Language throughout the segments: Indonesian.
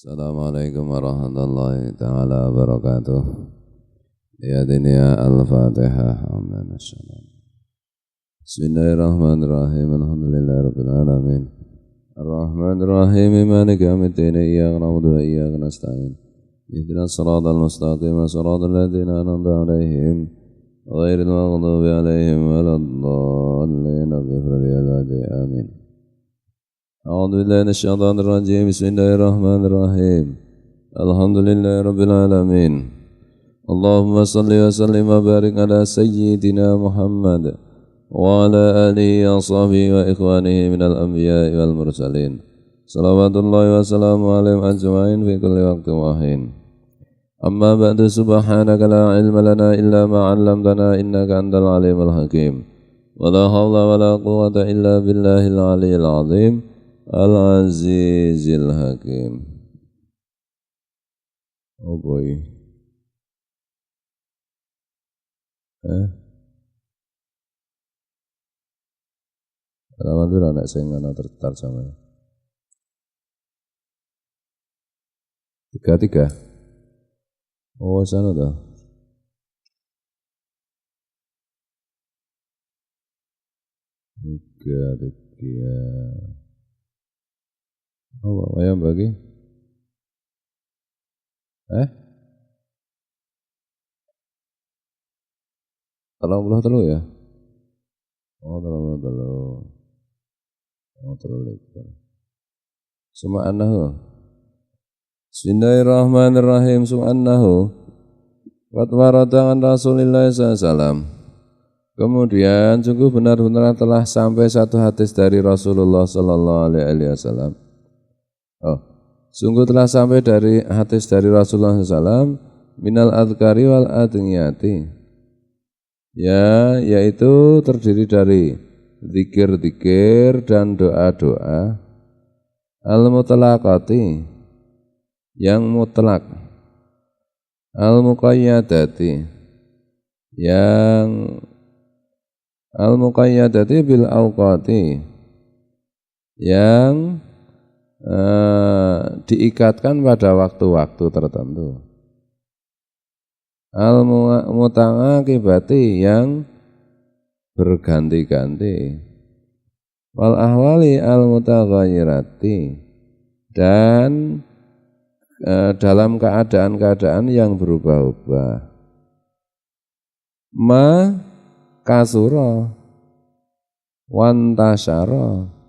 Assalamualaikum warahmatullahi ta'ala wabarakatuh. Ya dunia al-fatihah. Bismillahirrahmanirrahim. Alhamdulillahi rabbil alamin. Ar-Rahmanir-Rahim. Maliki yaumiddin. Iyyaka na'budu wa iyyaka nasta'in. Ihdinas siratal mustaqim. Siratal ladzina an'amta 'alaihim ghairil maghdubi 'alaihim waladdallin. Ighfir li ibadi. Amin. أعوذ بالله من الشيطان الرجيم بسم الله الرحمن الرحيم الحمد لله رب العالمين اللهم صل وسلم وبارك على سيدنا محمد وعلى آله وصحبه وإخوانه من الأنبياء والمرسلين صلوات الله وسلامه عليهم أجمعين في كل وقت وحين أما بعد سبحانك لا علم لنا إلا ما علمتنا إنك أنت العليم الحكيم ولا حول ولا قوة إلا بالله العلي العظيم Al-Azizil Hakim. Oh boy. Alamat itu anak saya nggak tertar sama. 33. Oh sana dah. 33. Oh, ayam bagi? Tolong telu ya? Oh, telu. Oh, telu. Sum'annahu. Bismillahirrahmanirrahim. Sum'annahu. Watwaratan Rasulillah SAW. Kemudian sungguh benar-benar telah sampai satu hadis dari Rasulullah sallallahu alaihi wasallam. Sungguh telah sampai dari hadis dari Rasulullah SAW minal adhkari wal adniyati. Ya, yaitu terdiri dari zikir-zikir dan doa-doa al-mutlaqati yang mutlak, al-muqayyadati yang al-muqayyadati bil awqati yang diikatkan pada waktu-waktu tertentu. Al-mutangakibati yang berganti-ganti. Wal ahwali al-mutaghayyirati dan dalam keadaan-keadaan yang berubah-ubah. Ma kasura wantasyara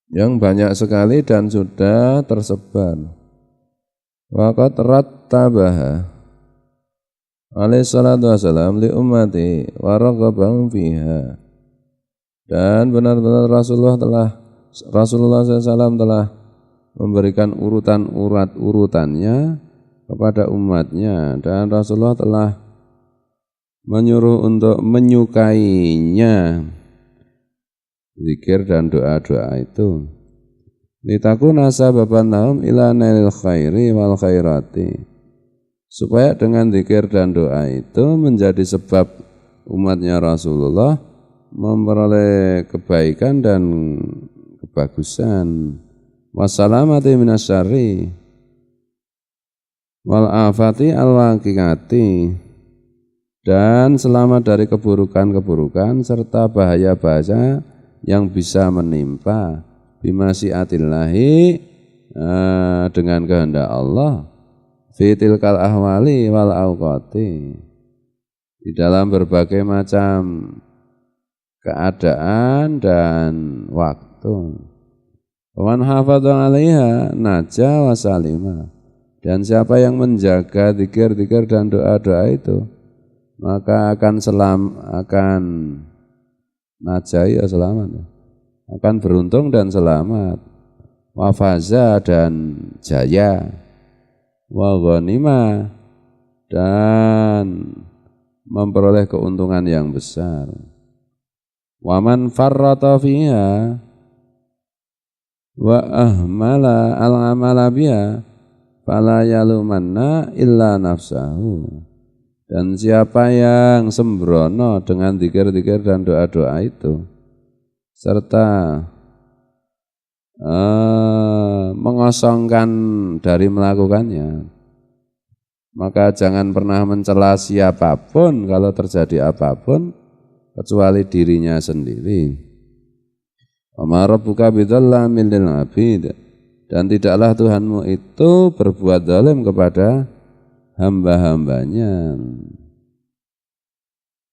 yang banyak sekali dan sudah tersebar. Waqad rattabaha alaihi salatu wassalam li ummati wa raghabahum fiha. Dan benar-benar Rasulullah SAW telah memberikan urutannya kepada umatnya, dan Rasulullah telah menyuruh untuk menyukainya zikir dan doa-doa itu. Litakuna sababan lahum ila nailil khairi wal khairati. Supaya dengan zikir dan doa itu menjadi sebab umatnya Rasulullah memperoleh kebaikan dan kebagusan. Wassalamati minasyarri wal afati al waqiati. Dan selamat dari keburukan-keburukan serta bahaya-bahaya yang bisa menimpa bimasyiatillahi dengan kehendak Allah fitilkal ahwali wal awqati, di dalam berbagai macam keadaan dan waktu. Man hafadha 'alaiha naja wa salima. Dan siapa yang menjaga zikir-zikir dan doa-doa itu, maka akan najai ya selamat, akan beruntung dan selamat, wafaza dan jaya, wa ghanima dan memperoleh keuntungan yang besar. Waman farrata fiha wa ahmala al-amala biha fala yalumanna illa nafsahu. Dan siapa yang sembrono dengan zikir-zikir dan doa-doa itu serta mengosongkan dari melakukannya. Maka jangan pernah mencela siapapun kalau terjadi apapun kecuali dirinya sendiri. Wa ma rabbuka bidzallamin lil 'abid, dan tidaklah Tuhanmu itu berbuat zalim kepada hamba-hambanya.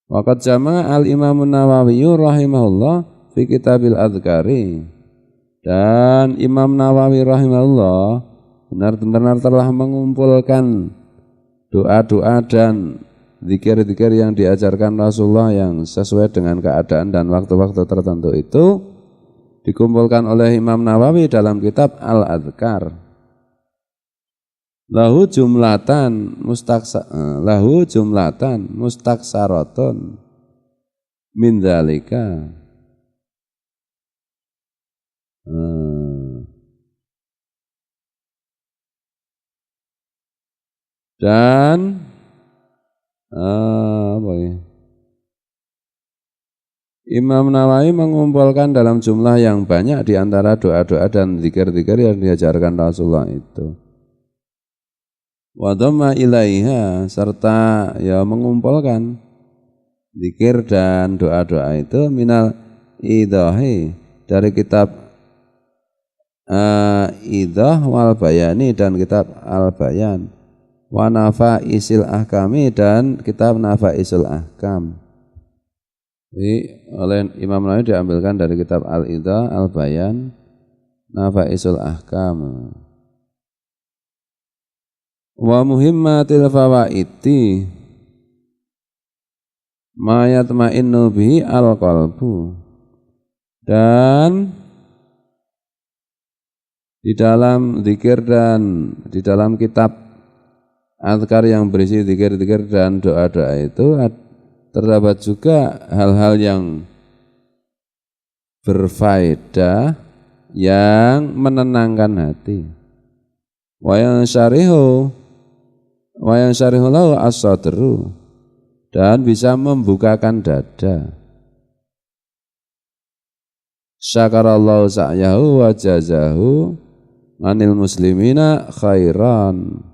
Waqad jama'a al-Imam Nawawi rahimahullah fi kitabil Adhkari, dan Imam Nawawi rahimahullah benar-benar telah mengumpulkan doa-doa dan zikir-zikir yang diajarkan Rasulullah yang sesuai dengan keadaan dan waktu-waktu tertentu itu dikumpulkan oleh Imam Nawawi dalam kitab Al-Adhkar. Lahu jumlatan mustaksaratun min dzalika. Dan Imam Nawawi mengumpulkan dalam jumlah yang banyak di antara doa-doa dan zikir-zikir yang diajarkan Rasulullah itu. Wa dhamma ilaiha, serta ya mengumpulkan zikir dan doa-doa itu minal idahi, dari kitab Idah wal Bayani dan kitab Al-Bayan, wa nafaisil ahkami dan kitab Nafaisul Ahkam. Jadi oleh Imam Nawawi diambilkan dari kitab Al-Idah, Al-Bayan, Nafaisul Ahkam. Wa muhimmatil fawaiti ma yatma'innu bihi al-qalbu, dan di dalam zikir dan di dalam kitab Adhkar yang berisi zikir-zikir dan doa-doa itu terdapat juga hal-hal yang berfaedah yang menenangkan hati. Wa yang syarihu lahu as-sadru, dan bisa membukakan dada. Syakarallahu sa'yahu wa jazahu anil muslimina khairan.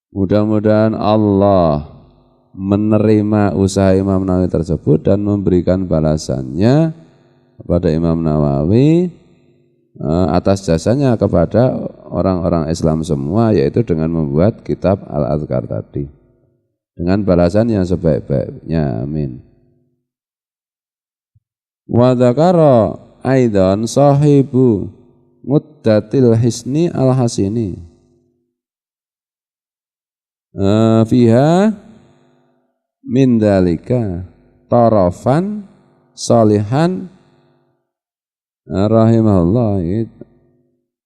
Mudah-mudahan Allah menerima usaha Imam Nawawi tersebut dan memberikan balasannya kepada Imam Nawawi atas jasanya kepada orang-orang Islam semua, yaitu dengan membuat kitab Al-Adhkar tadi dengan balasan yang sebaik-baiknya. Amin. Wa dzakara aidan sahibu Muddatil Hisni Al-Hasini fiha min dzalika tarafan salihan rahimahullah,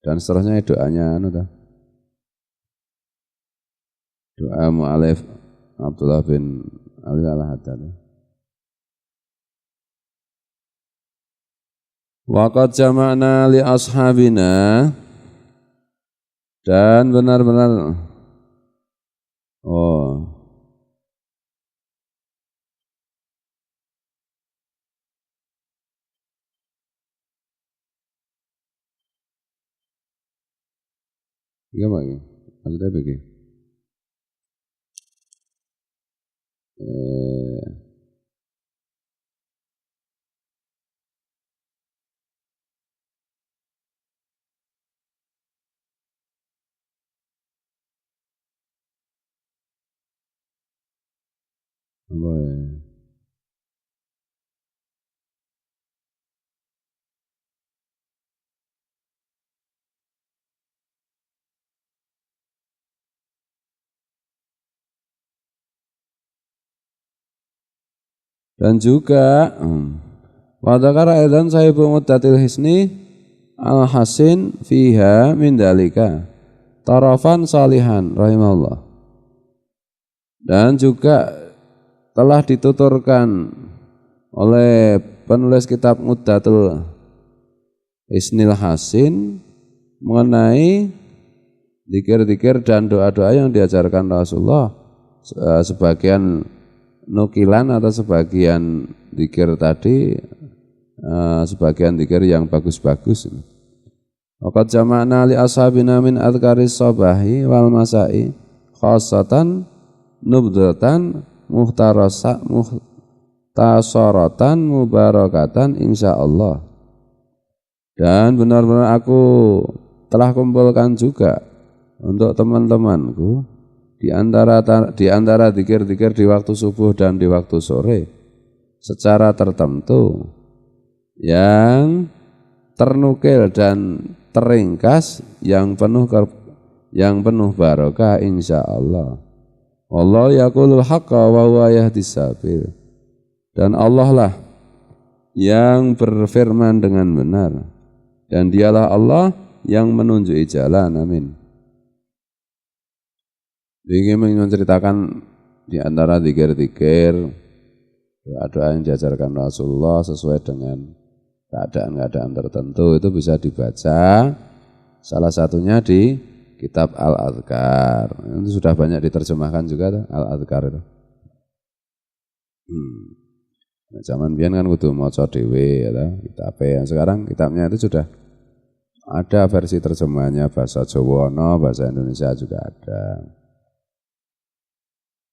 dan seterusnya doanya doa mu'alif Abdullah bin Ali Al-Haddad. Waqad jama'na li ashabina, dan benar-benar gimana? Ada begini. Dan juga wa dzakara aidan sahibu Muddatil Hisni Al-Hasin fiha min dalika tarafan salihan rahimahullah, dan juga telah dituturkan oleh penulis kitab Muddatul Hisnil Hasin mengenai zikir-zikir dan doa-doa yang diajarkan Rasulullah, sebagian nukilan atau sebagian zikir tadi sebagian zikir yang bagus-bagus. Waqad jama'na li ashabina min adhkaris sabahi wal masai khassatan nubdatan muhtasaratan mubarakatan insyaallah. Dan benar-benar aku telah kumpulkan juga untuk teman-temanku di antara zikir-zikir di waktu subuh dan di waktu sore secara tertentu yang ternukil dan teringkas yang penuh barokah insyaallah. Allah yaqulul haqqa wa huwa yahdis sabil. Dan Allah lah yang berfirman dengan benar dan dialah Allah yang menunjuki jalan. Amin. Ini menceritakan di antara zikir-zikir doa-doa yang diajarkan Rasulullah sesuai dengan keadaan-keadaan tertentu itu bisa dibaca. Salah satunya di kitab Al-Adhkar. Itu sudah banyak diterjemahkan juga Al-Adhkar itu. Nah, zaman biyen kan kudu maca dhewe ya kitabnya. Sekarang kitabnya itu sudah ada versi terjemahannya bahasa Jawa, bahasa Indonesia juga ada.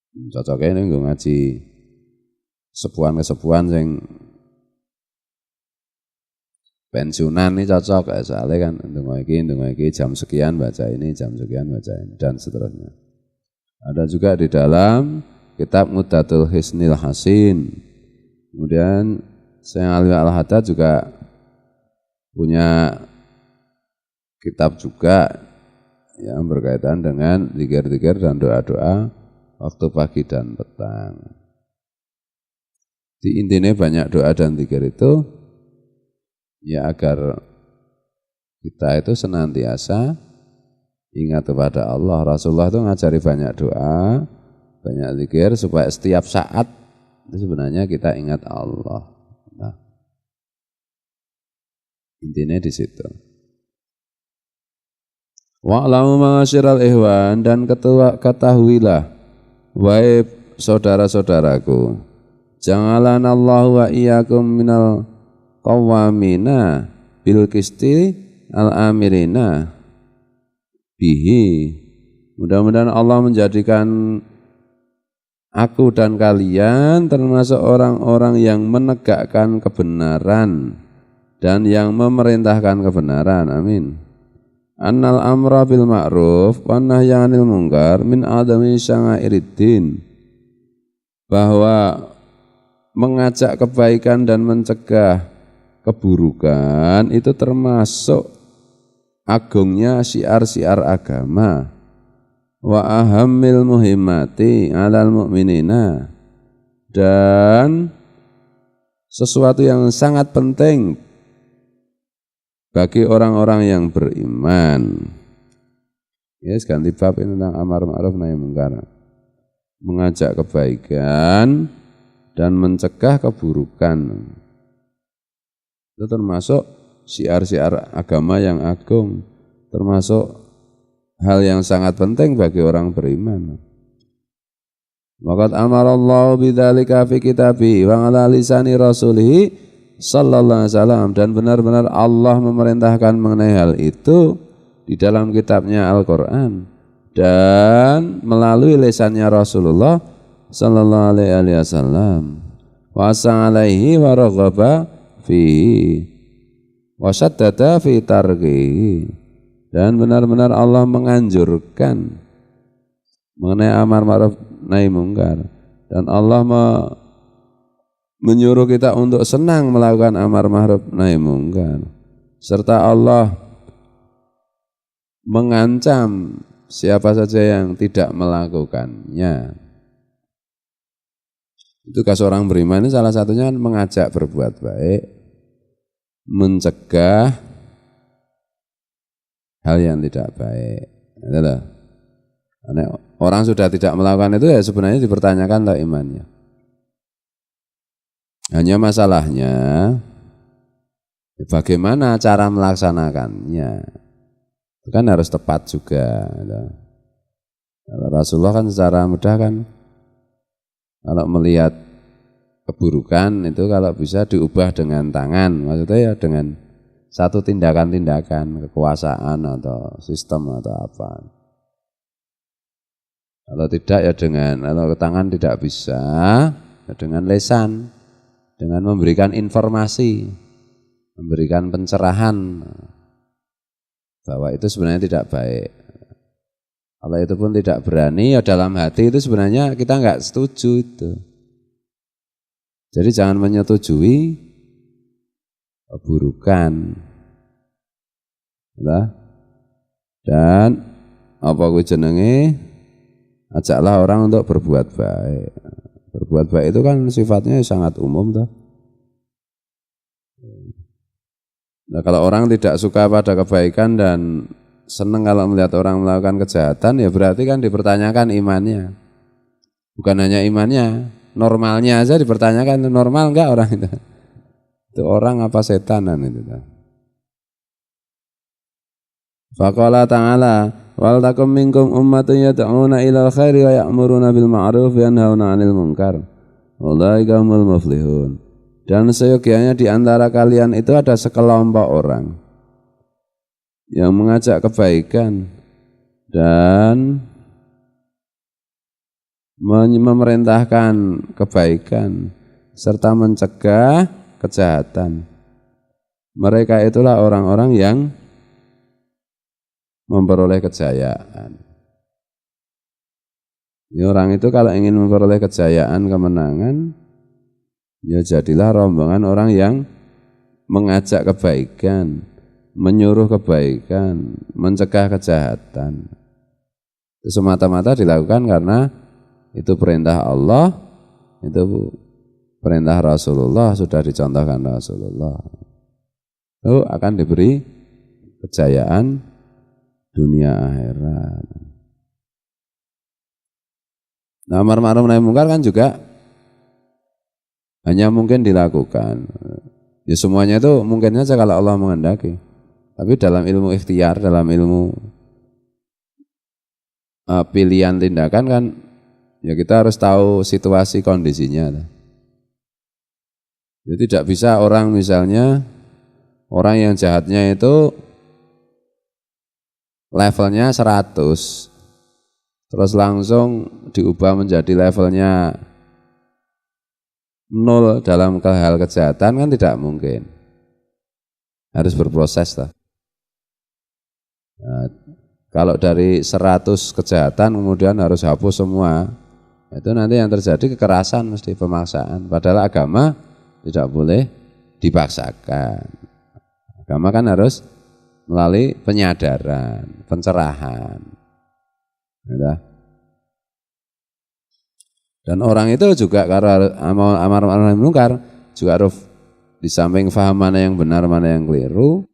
Cocoknya ini nggo ngaji sepuhan-kesepuhan sing pensiunan ini cocok soalnya kan ndonga iki jam sekian baca ini, jam sekian baca ini dan seterusnya. Ada juga di dalam kitab Muddatul Hisnil Hasin. Kemudian Syekh Ali Al-Haddad juga punya kitab juga yang berkaitan dengan zikir-zikir dan doa-doa waktu pagi dan petang. Di intinya banyak doa dan zikir itu ya agar kita itu senantiasa ingat kepada Allah. Rasulullah itu ngajari banyak doa, banyak zikir supaya setiap saat itu sebenarnya kita ingat Allah. Nah, intinya di situ. Wa'lamu ma'asyiral ikhwan, dan ketahuilah wahai saudara-saudaraku, ja'alanallahu wa iyyakum minal qawwamina bil qisti al-amirina bihi. Mudah-mudahan Allah menjadikan aku dan kalian termasuk orang-orang yang menegakkan kebenaran dan yang memerintahkan kebenaran. Amin. Annal amra bil ma'ruf wa nahyi 'anil munkar min adami sya'iriddin. Bahwa mengajak kebaikan dan mencegah keburukan itu termasuk agungnya syiar-syiar agama. Wa ahammil muhimmati 'alal mu'minina, dan sesuatu yang sangat penting bagi orang-orang yang beriman. Yes, ganti bab ini tentang amar ma'ruf nahi munkar. Mengajak kebaikan dan mencegah keburukan. Itu termasuk syiar-syiar agama yang agung, termasuk hal yang sangat penting bagi orang beriman. Waqad amarallahu bidzalika fi kitabihi wa ala lisani rasulih sallallahu alaihi wasallam, dan benar-benar Allah memerintahkan mengenai hal itu di dalam kitabnya Al-Qur'an dan melalui lisannya Rasulullah sallallahu alaihi wasallam. Wa sa'alaihi wa raghaba fihi wa shaddada fi tarqihi, dan benar-benar Allah menganjurkan mengenai amar ma'ruf nahi munkar, dan Allah menyuruh kita untuk senang melakukan amar ma'ruf nahi munkar, serta Allah mengancam siapa saja yang tidak melakukannya. Itu kalau seorang beriman ini salah satunya mengajak berbuat baik, mencegah hal yang tidak baik. Karena orang sudah tidak melakukan itu ya sebenarnya dipertanyakan lah imannya. Hanya masalahnya bagaimana cara melaksanakannya. Itu kan harus tepat juga. Rasulullah kan secara mudah kan kalau melihat keburukan itu kalau bisa diubah dengan tangan, maksudnya ya dengan satu tindakan-tindakan kekuasaan atau sistem atau apa. Kalau tidak ya kalau tangan tidak bisa, ya dengan lisan, dengan memberikan informasi, memberikan pencerahan bahwa itu sebenarnya tidak baik. Kalau itu pun tidak berani, ya dalam hati itu sebenarnya kita nggak setuju itu. Jadi jangan menyetujui keburukan. Dan apa kuwi jenenge? Ajaklah orang untuk berbuat baik. Berbuat baik itu kan sifatnya sangat umum toh. Nah, kalau orang tidak suka pada kebaikan dan senang kalau melihat orang melakukan kejahatan, ya berarti kan dipertanyakan imannya. Bukan hanya imannya, normalnya aja dipertanyakan, normal enggak orang itu? Itu orang apa setanan itu? Faqala ta'ala wal takum minkum ummatun yad'una ilal khairi wa ya'muruna bil ma'ruf wa yanhauna 'anil munkar. Ulaika humul muflihun. Dan seyogianya di antara kalian itu ada sekelompok orang yang mengajak kebaikan dan memerintahkan kebaikan serta mencegah kejahatan. Mereka itulah orang-orang yang memperoleh kejayaan. Ya, orang itu kalau ingin memperoleh kejayaan, kemenangan, ya jadilah rombongan orang yang mengajak kebaikan, menyuruh kebaikan, mencegah kejahatan. Itu semata-mata dilakukan karena itu perintah Allah, itu perintah Rasulullah, sudah dicontohkan Rasulullah. Itu akan diberi kejayaan dunia akhirat. Nah, amar ma'ruf nahi mungkar kan juga hanya mungkin dilakukan. Ya semuanya itu mungkin saja kalau Allah menghendaki. Tapi dalam ilmu ikhtiar, dalam ilmu pilihan tindakan kan, ya kita harus tahu situasi kondisinya. Jadi tidak bisa orang misalnya, orang yang jahatnya itu levelnya 100, terus langsung diubah menjadi levelnya 0 dalam hal kejahatan kan tidak mungkin. Harus berproses lah. Nah, kalau dari 100 kejahatan kemudian harus hapus semua, itu nanti yang terjadi kekerasan, mesti pemaksaan. Padahal agama tidak boleh dipaksakan. Agama kan harus melalui penyadaran, pencerahan. Dan orang itu juga kalau amar ma'ruf nahi mungkar juga harus di samping paham mana yang benar, mana yang keliru,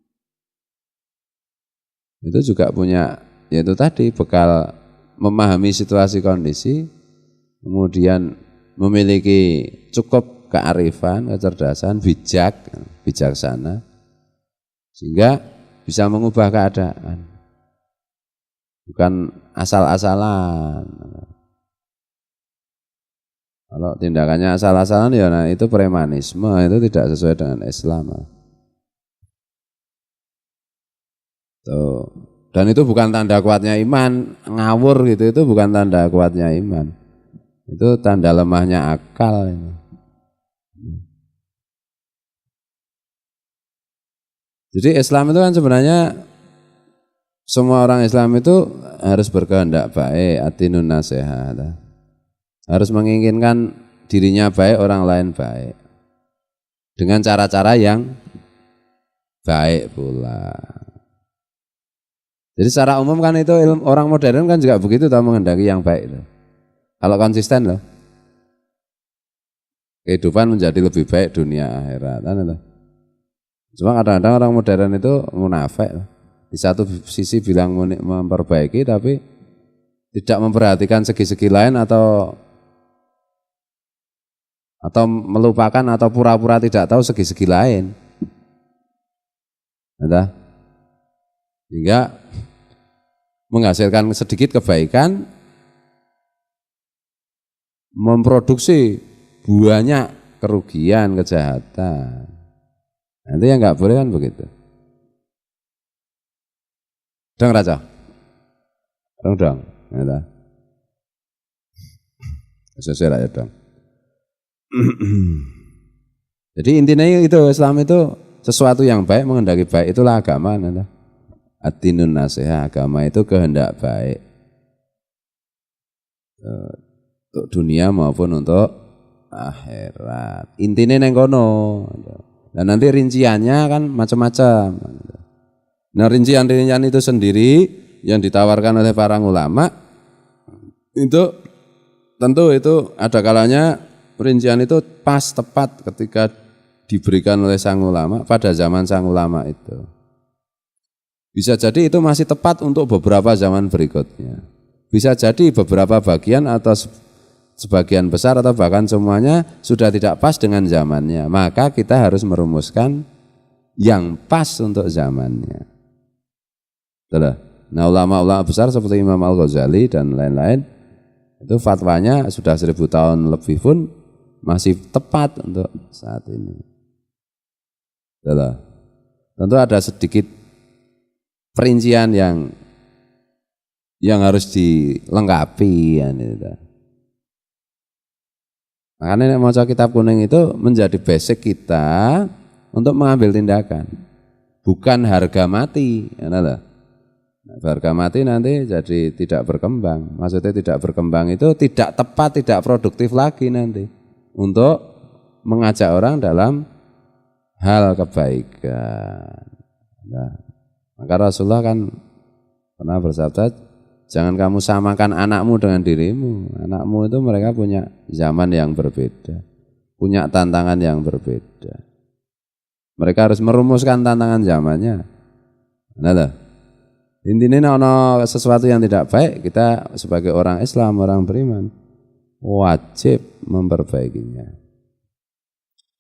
itu juga punya, yaitu tadi bekal memahami situasi kondisi, kemudian memiliki cukup kearifan, kecerdasan, bijaksana, sehingga bisa mengubah keadaan, bukan asal-asalan. Kalau tindakannya asal-asalan ya nah itu premanisme, itu tidak sesuai dengan Islam. Tuh. Dan itu bukan tanda kuatnya iman, ngawur gitu, itu bukan tanda kuatnya iman. Itu tanda lemahnya akal. Jadi Islam itu kan sebenarnya semua orang Islam itu harus berkehendak baik, atinun nasihat. Harus menginginkan dirinya baik, orang lain baik. Dengan cara-cara yang baik pula. Jadi secara umum kan itu orang modern kan juga begitu tahu menghendaki yang baik itu. Kalau konsisten loh. Kehidupan menjadi lebih baik dunia akhirat kan itu. Cuma kadang-kadang orang modern itu munafik. Di satu sisi bilang memperbaiki tapi tidak memperhatikan segi-segi lain atau melupakan atau pura-pura tidak tahu segi-segi lain. Entah. Hingga menghasilkan sedikit kebaikan, memproduksi banyak kerugian, kejahatan. Nanti yang nggak boleh kan begitu. Dong raja, dong, ya. Sesuai lah ya dong. Jadi intinya itu Islam itu sesuatu yang baik, menghendaki baik, itulah agama. Ad-dinun nasiha, agama itu kehendak baik untuk dunia maupun untuk akhirat. Intinya neng kono. Dan nanti rinciannya kan macam-macam. Nah rincian-rincian itu sendiri yang ditawarkan oleh para ulama itu tentu itu ada kalanya rincian itu pas tepat ketika diberikan oleh sang ulama pada zaman sang ulama itu. Bisa jadi itu masih tepat untuk beberapa zaman berikutnya. Bisa jadi beberapa bagian atau sebagian besar atau bahkan semuanya sudah tidak pas dengan zamannya. Maka kita harus merumuskan yang pas untuk zamannya. Betul. Nah ulama-ulama besar seperti Imam Al-Ghazali dan lain-lain itu fatwanya sudah 1000 tahun lebih pun masih tepat untuk saat ini. Betul. Tentu ada sedikit perincian yang harus dilengkapi ya, gitu. Makanya membaca kitab kuning itu menjadi basic kita untuk mengambil tindakan, bukan harga mati. Ya, harga mati nanti jadi tidak berkembang. Maksudnya tidak berkembang itu tidak tepat, tidak produktif lagi nanti untuk mengajak orang dalam hal kebaikan. Nah, maka Rasulullah kan pernah bersabda, jangan kamu samakan anakmu dengan dirimu. Anakmu itu mereka punya zaman yang berbeda, punya tantangan yang berbeda. Mereka harus merumuskan tantangan zamannya. Nah, intinya ono sesuatu yang tidak baik, kita sebagai orang Islam, orang beriman wajib memperbaikinya.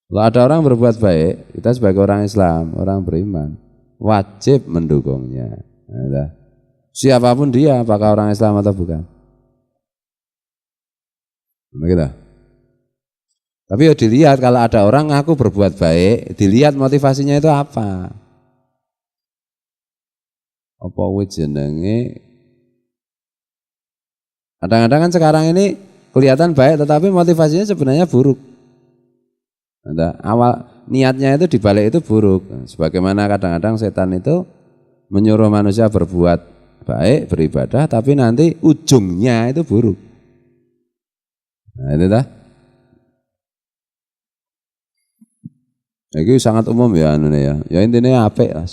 Kalau ada orang berbuat baik, kita sebagai orang Islam, orang beriman wajib mendukungnya. Nah, siapapun dia, apakah orang Islam atau bukan. Begitu. Tapi ya dilihat kalau ada orang ngaku berbuat baik, dilihat motivasinya itu apa. Apa jenenge? Kadang-kadang kan sekarang ini kelihatan baik tetapi motivasinya sebenarnya buruk. Nah, awal niatnya itu dibalik itu buruk. Sebagaimana kadang-kadang setan itu menyuruh manusia berbuat baik, beribadah, tapi nanti ujungnya itu buruk. Nah itu dah. Ini sangat umum ya ya. Ya intinya apik lah.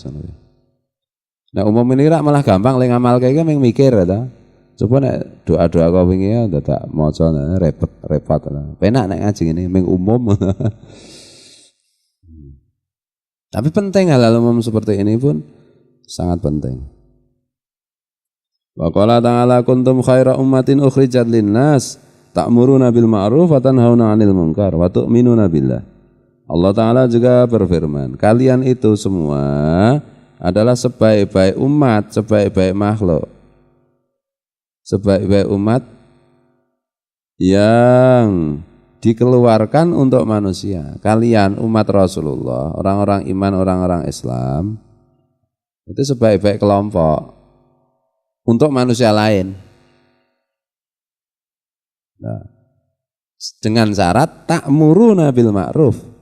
Nah umum ini malah gampang lek ngamal kayak gini mikir ya. Coba nek doa-doa kau wingi ya tak maca repot lah. Penak nek ngaji ini ming umum. Tapi penting hal-hal umum seperti ini pun sangat penting. Wa qala ta'ala kuntum khaira ummatin ukhrijat linnas ta'muruna bil ma'ruf wa tanhauna 'anil munkar wa tu'minuna billah. Allah Ta'ala juga berfirman, kalian itu semua adalah sebaik-baik umat, sebaik-baik makhluk. Sebaik-baik umat yang dikeluarkan untuk manusia. Kalian umat Rasulullah, orang-orang iman, orang-orang Islam, itu sebaik-baik kelompok untuk manusia lain. Nah, dengan syarat ta'muruna bil ma'ruf.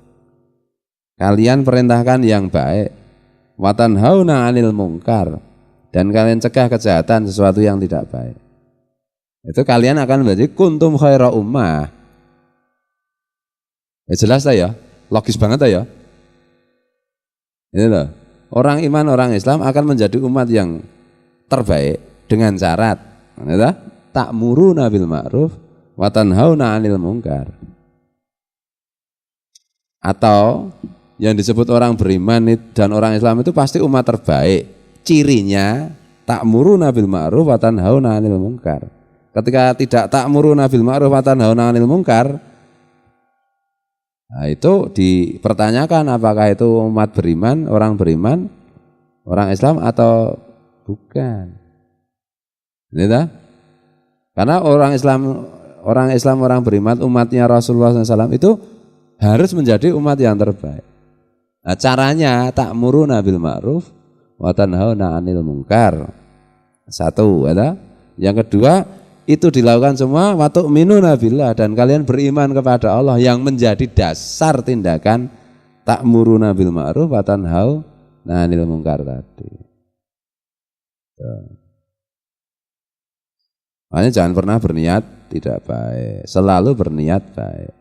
Kalian perintahkan yang baik. Wa tanhauna 'anil munkar. Dan kalian cegah kejahatan, sesuatu yang tidak baik. Itu kalian akan menjadi kuntum khaira ummah. Ya jelas ya, logis banget ya. Ini loh. Orang iman, orang Islam akan menjadi umat yang terbaik dengan syarat ta'muruna bil ma'ruf wa tanhauna 'anil munkar. Atau yang disebut orang beriman dan orang Islam itu pasti umat terbaik. Cirinya ta'muruna bil ma'ruf wa tanhauna 'anil munkar. Ketika tidak ta'muruna bil ma'ruf wa tanhauna 'anil munkar, nah itu dipertanyakan apakah itu umat beriman, orang Islam atau bukan. Gitu? Karena orang Islam, orang beriman, umatnya Rasulullah SAW itu harus menjadi umat yang terbaik. Nah, caranya ta'muruna bil ma'ruf wa tanhauna 'anil munkar. Satu, ya. Yang kedua, itu dilakukan semua wa tu'minuna billah, dan kalian beriman kepada Allah, yang menjadi dasar tindakan ta'muruna bil ma'ruf wa tanhauna 'anil munkar tadi. Makanya jangan pernah berniat tidak baik, selalu berniat baik.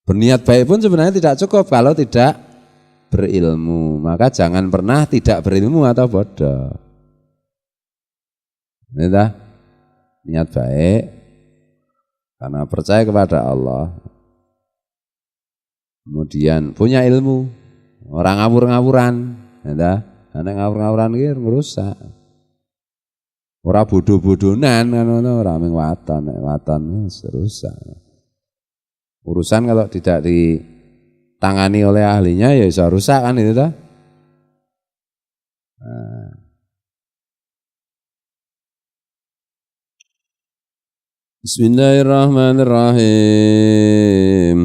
Berniat baik pun sebenarnya tidak cukup kalau tidak berilmu, maka jangan pernah tidak berilmu atau bodoh. Ini dah niat baik karena percaya kepada Allah, kemudian punya ilmu, orang ngawur-ngawuran, ya, anak ngawur-ngawuran ini merusak. Ora bodoh-bodonan kan ngono, ora mung watan rusak. Urusan kalau tidak ditangani oleh ahlinya ya bisa rusak kan itu toh. Nah. Bismillahirrahmanirrahim.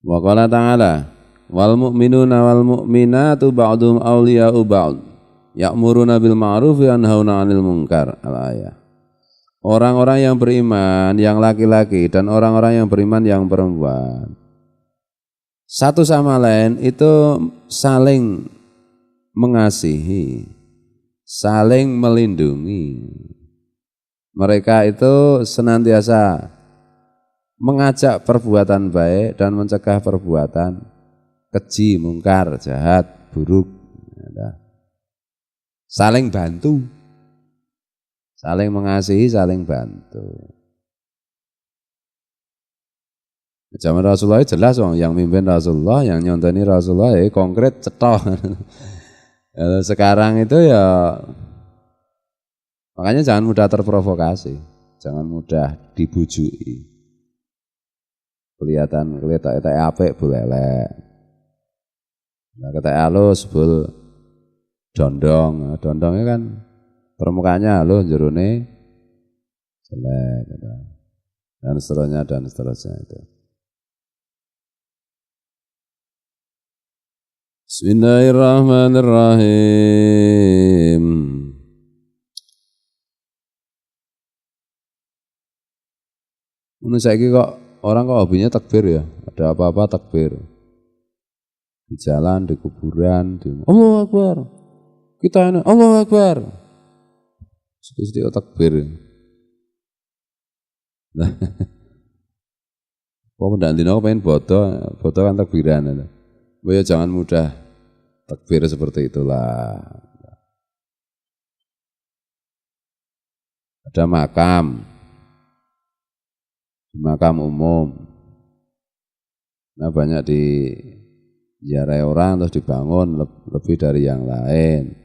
Wa qala ta'ala wal mu'minuna wal mu'minatu ba'dhum awliya'u ba'd. Ya'muruna bil ma'ruf wa yanhauna 'anil munkar. Al-ayah. Orang-orang yang beriman yang laki-laki dan orang-orang yang beriman yang perempuan, satu sama lain itu saling mengasihi, saling melindungi. Mereka itu senantiasa mengajak perbuatan baik dan mencegah perbuatan keji, mungkar, jahat, buruk. Saling bantu, saling mengasihi, saling bantu. Zaman Rasulullah jelas yang mimpin Rasulullah, yang nyontoni Rasulullah ya konkret cetok. Sekarang itu ya makanya jangan mudah terprovokasi, jangan mudah dibujuki. Kelihatan apik boleh lek. Nah, ketek halus bul dondongnya kan permukaannya halus, jerone jelek gitu. Dan seterusnya itu. Bismillahirrahmanirrahim. Menurut saya kok orang kok hobinya takbir ya, ada apa-apa takbir. Di jalan, di kuburan, Allahu Akbar. Kita ini Allahu Akbar. Sedikit takbir. Nah, kok ndak dino pengen foto kan takbiran. Ya jangan mudah takbir seperti itulah. Ada makam umum. Nah, banyak diziarahi orang terus dibangun lebih dari yang lain.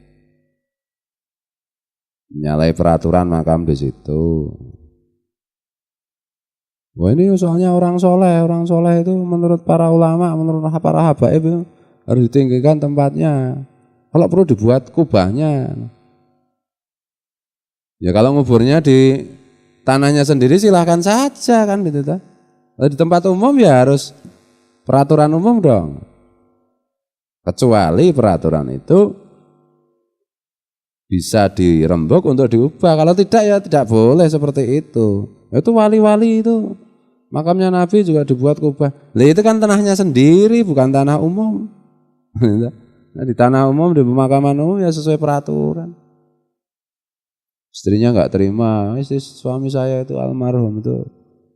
Menyalahi peraturan makam di situ. Wah, ini soalnya orang soleh itu menurut para ulama, menurut para habaib itu harus ditinggikan tempatnya. Kalau perlu dibuat kubahnya. Ya kalau nguburnya di tanahnya sendiri silahkan saja kan gitu ta. Kalau di tempat umum ya harus peraturan umum dong. Kecuali peraturan itu bisa dirembuk untuk diubah. Kalau tidak ya tidak boleh seperti itu. Itu wali-wali itu makamnya Nabi juga dibuat kubah. Lah itu kan tanahnya sendiri, bukan tanah umum. Nah, di tanah umum, di pemakaman umum ya sesuai peraturan. Istrinya enggak terima, istri suami saya itu almarhum itu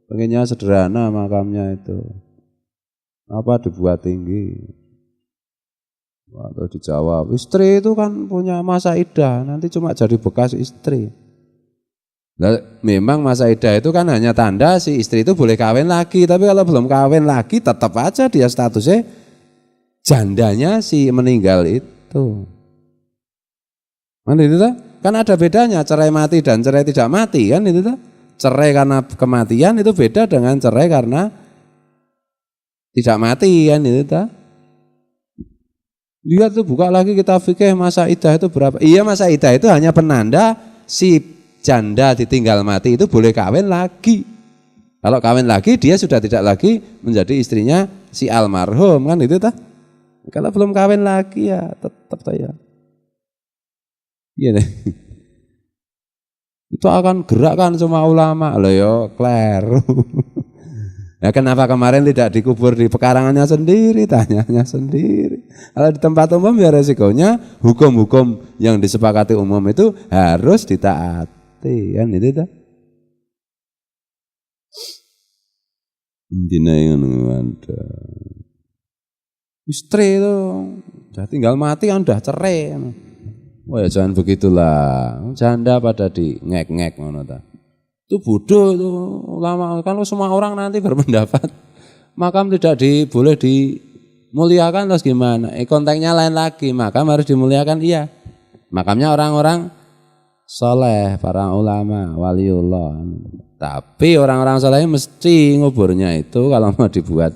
pengennya sederhana makamnya itu. Apa dibuat tinggi? Atau dijawab, istri itu kan punya masa idah, nanti cuma jadi bekas istri. Nah, memang masa idah itu kan hanya tanda si istri itu boleh kawin lagi, tapi kalau belum kawin lagi tetap aja dia statusnya jandanya si meninggal itu. Mana itu tuh? Kan ada bedanya cerai mati dan cerai tidak mati kan itu tuh. Cerai karena kematian itu beda dengan cerai karena tidak mati kan itu tuh. Lihat tuh, buka lagi kita fikih masa idah itu berapa. Iya, masa idah itu hanya penanda si janda ditinggal mati itu boleh kawin lagi. Kalau kawin lagi dia sudah tidak lagi menjadi istrinya si almarhum kan itu tah. Kalau belum kawin lagi ya tetap saya. Iya deh. Itu akan gerakkan semua ulama loh yo kleru. Ya kenapa kemarin tidak dikubur di pekarangannya sendiri, tanyanya sendiri. Kalau di tempat umum ya resikonya hukum-hukum yang disepakati umum itu harus ditaati kan itu tah. Intinya yang ada istri itu udah tinggal mati kan udah cerai. Wah ya jangan begitulah, janda pada di ngek-ngek ngono ta. Itu bodoh itu ulama. Kalau semua orang nanti berpendapat makam tidak boleh dimuliakan terus gimana? Konteksnya lain lagi, makam harus dimuliakan iya. Makamnya orang-orang soleh, para ulama, waliullah. Tapi orang-orang soleh mesti nguburnya itu kalau mau dibuat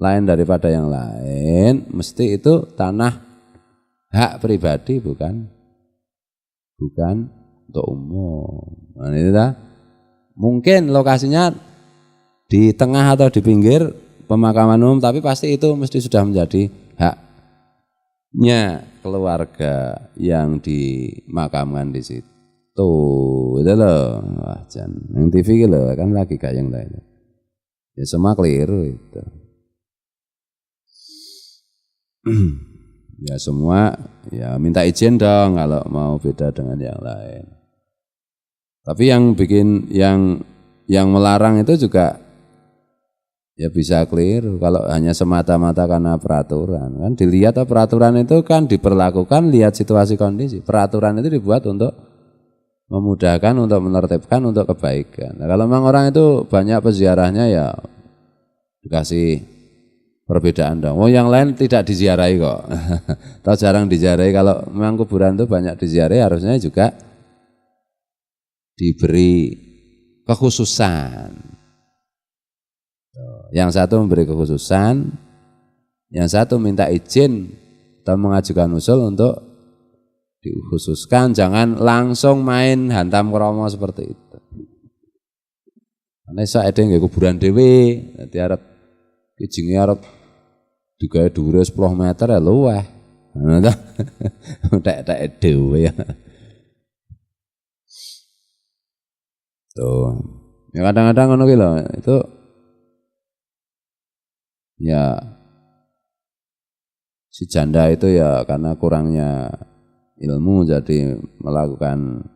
lain daripada yang lain, mesti itu tanah hak pribadi bukan untuk umum. Nah, ini dah. Mungkin lokasinya di tengah atau di pinggir pemakaman umum, tapi pasti itu mesti sudah menjadi haknya keluarga yang dimakamkan di situ. Tuh, itu loh. Wah, yang TV loh kan lagi kayak yang lain. Ya semua keliru itu. Ya semua ya minta izin dong kalau mau beda dengan yang lain. Tapi yang bikin yang melarang itu juga ya bisa keliru kalau hanya semata-mata karena peraturan. Kan dilihat peraturan itu kan diperlakukan lihat situasi kondisi. Peraturan itu dibuat untuk memudahkan, untuk menertibkan, untuk kebaikan. Nah, kalau memang orang itu banyak peziarahnya ya dikasih perbedaan dong. Oh yang lain tidak diziarahi kok. Atau jarang diziarahi. Kalau memang kuburan itu banyak diziarahi harusnya juga diberi kekhususan. Yang satu memberi kekhususan, yang satu minta izin atau mengajukan usul untuk dikhususkan, jangan langsung main hantam kromo seperti itu. Karena saya ada yang kuburan dewe, nanti harap kijingnya harap digawe dhuwure 10 meter ya luweh. Tak dewe ya. Tuh. Ya kadang-kadang ngono ki lho, itu ya si janda itu ya karena kurangnya ilmu jadi melakukan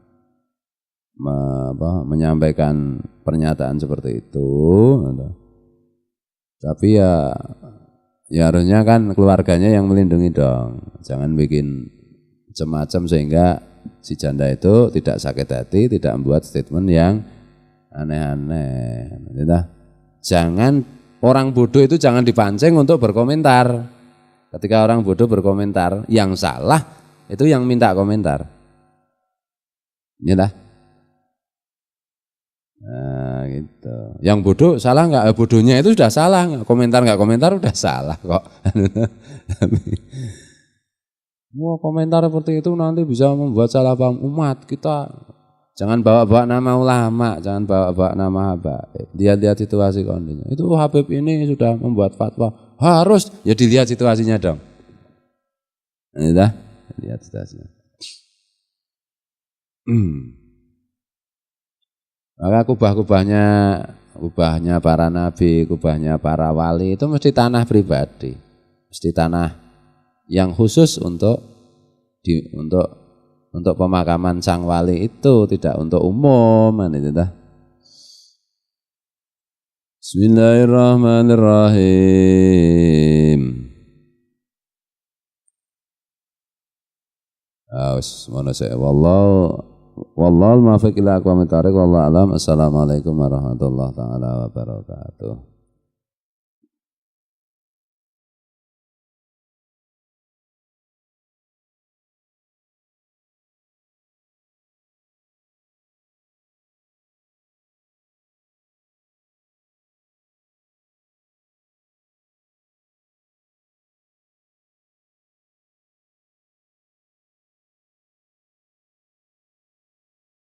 menyampaikan pernyataan seperti itu. Tapi ya harusnya kan keluarganya yang melindungi dong. Jangan bikin macam-macam sehingga si janda itu tidak sakit hati, tidak membuat statement yang aneh-aneh. Jangan orang bodoh itu jangan dipancing untuk berkomentar. Ketika orang bodoh berkomentar, yang salah itu yang minta komentar. Ya dah. Nah, gitu. Yang bodoh salah enggak? Bodohnya itu sudah salah, komentar enggak komentar udah salah kok. Wah, komentar seperti itu nanti bisa membuat salah paham umat kita. Jangan bawa-bawa nama ulama, jangan bawa-bawa nama habaib. Lihat-lihat situasi kondisinya. Itu Habib ini sudah membuat fatwa. Harus ya dilihat situasinya dong. Ini dah. Lihat situasinya. Maka kubahnya para nabi, kubahnya para wali itu mesti tanah pribadi, mesti tanah yang khusus untuk pemakaman sang wali itu, tidak untuk umum. Itu dah. Bismillahirrahmanirrahim. Wallahu muwaffiq ila aqwamit thoriq wallahu alam. Assalamualaikum warahmatullahi taala wabarakatuh.